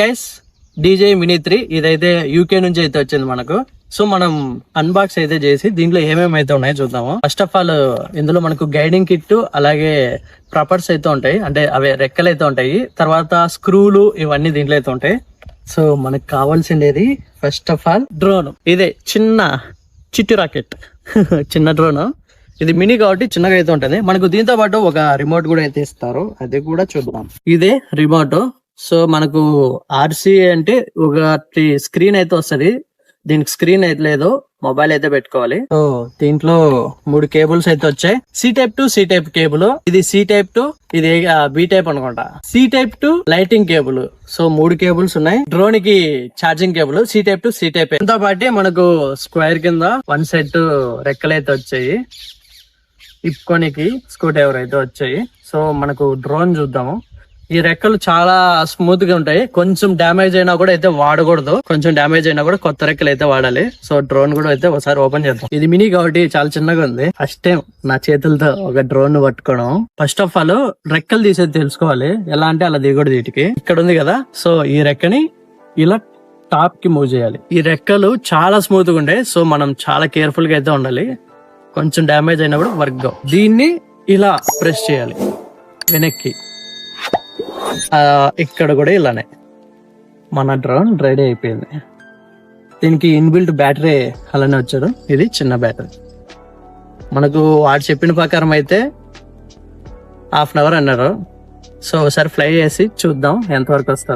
Guys DJ mini 3 ఇదైతే UK నుంచి అయితే వచ్చింది మనకు. సో మనం అన్బాక్స్ అయితే చేసి దీంట్లో ఏమేమి అయితే ఉన్నాయో చూద్దాము. ఫస్ట్ ఆఫ్ ఆల్ ఇందులో మనకు గైడింగ్ కిట్ అలాగే ప్రాపర్స్ అయితే ఉంటాయి, అంటే అవే రెక్కలు అయితే ఉంటాయి. తర్వాత స్క్రూలు ఇవన్నీ దీంట్లో అయితే ఉంటాయి. సో మనకు కావాల్సిండేది ఫస్ట్ ఆఫ్ ఆల్ డ్రోన్. ఇదే చిన్న చిట్టి రాకెట్ చిన్న డ్రోన్. ఇది మినీ కాబట్టి చిన్నగా అయితే ఉంటుంది. మనకు దీంతో పాటు ఒక రిమోట్ కూడా అయితే ఇస్తారు, అది కూడా చూద్దాం. ఇదే రిమోట్. సో మనకు ఆర్సీ అంటే ఒకటి స్క్రీన్ అయితే వస్తుంది, దీనికి స్క్రీన్ అయితే లేదు, మొబైల్ అయితే పెట్టుకోవాలి. సో దీంట్లో 3 కేబుల్స్ అయితే వచ్చాయి. C type to C type cable, ఇది సి టైప్ టు, ఇది బి టైప్ అనుకుంటా. C type to lighting cable. So 3 cables ఉన్నాయి. డ్రోన్ కి charging cable, C type to C type. దీంతో పాటు మనకు స్క్వేర్ కింద 1 సెట్ రెక్కలు అయితే వచ్చాయి, ఇప్పుకోనికి స్క్రూ డ్రైవర్ అయితే వచ్చాయి. సో మనకు డ్రోన్ చూద్దాము. ఈ రెక్కలు చాలా స్మూత్ గా ఉంటాయి, కొంచెం డ్యామేజ్ అయినా కూడా అయితే వాడకూడదు, కొంచెం డ్యామేజ్ అయినా కూడా కొత్త రెక్కలు అయితే వాడాలి. సో డ్రోన్ కూడా అయితే ఒకసారి ఓపెన్ చేద్దాం. ఇది మినీ కాబట్టి చాలా చిన్నగా ఉంది, ఫస్ట్ టైం నా చేతులతో ఒక డ్రోన్ పట్టుకోవడం. ఫస్ట్ ఆఫ్ ఆల్ రెక్కలు తీసేది తెలుసుకోవాలి, ఎలా అంటే అలా దిగకూడదు. వీటికి ఇక్కడ ఉంది కదా, సో ఈ రెక్కని ఇలా టాప్ కి మూవ్ చేయాలి. ఈ రెక్కలు చాలా స్మూత్ గా ఉంటాయి, సో మనం చాలా కేర్ఫుల్ గా అయితే ఉండాలి. కొంచెం డ్యామేజ్ అయినా కూడా వర్క్ గా దీన్ని ఇలా ప్రెస్ చేయాలి వెనక్కి. ఇక్కడ కూడా ఇలానే మన డ్రోన్ రెడీ అయిపోయింది. దీనికి ఇన్బిల్ట్ బ్యాటరీ అలానే వచ్చాడు, ఇది చిన్న బ్యాటరీ. మనకు వాడు చెప్పిన ప్రకారం అయితే 1/2 అవర్ అన్నారు. సో ఒకసారి ఫ్లై చేసి చూద్దాం ఎంతవరకు వస్తారు.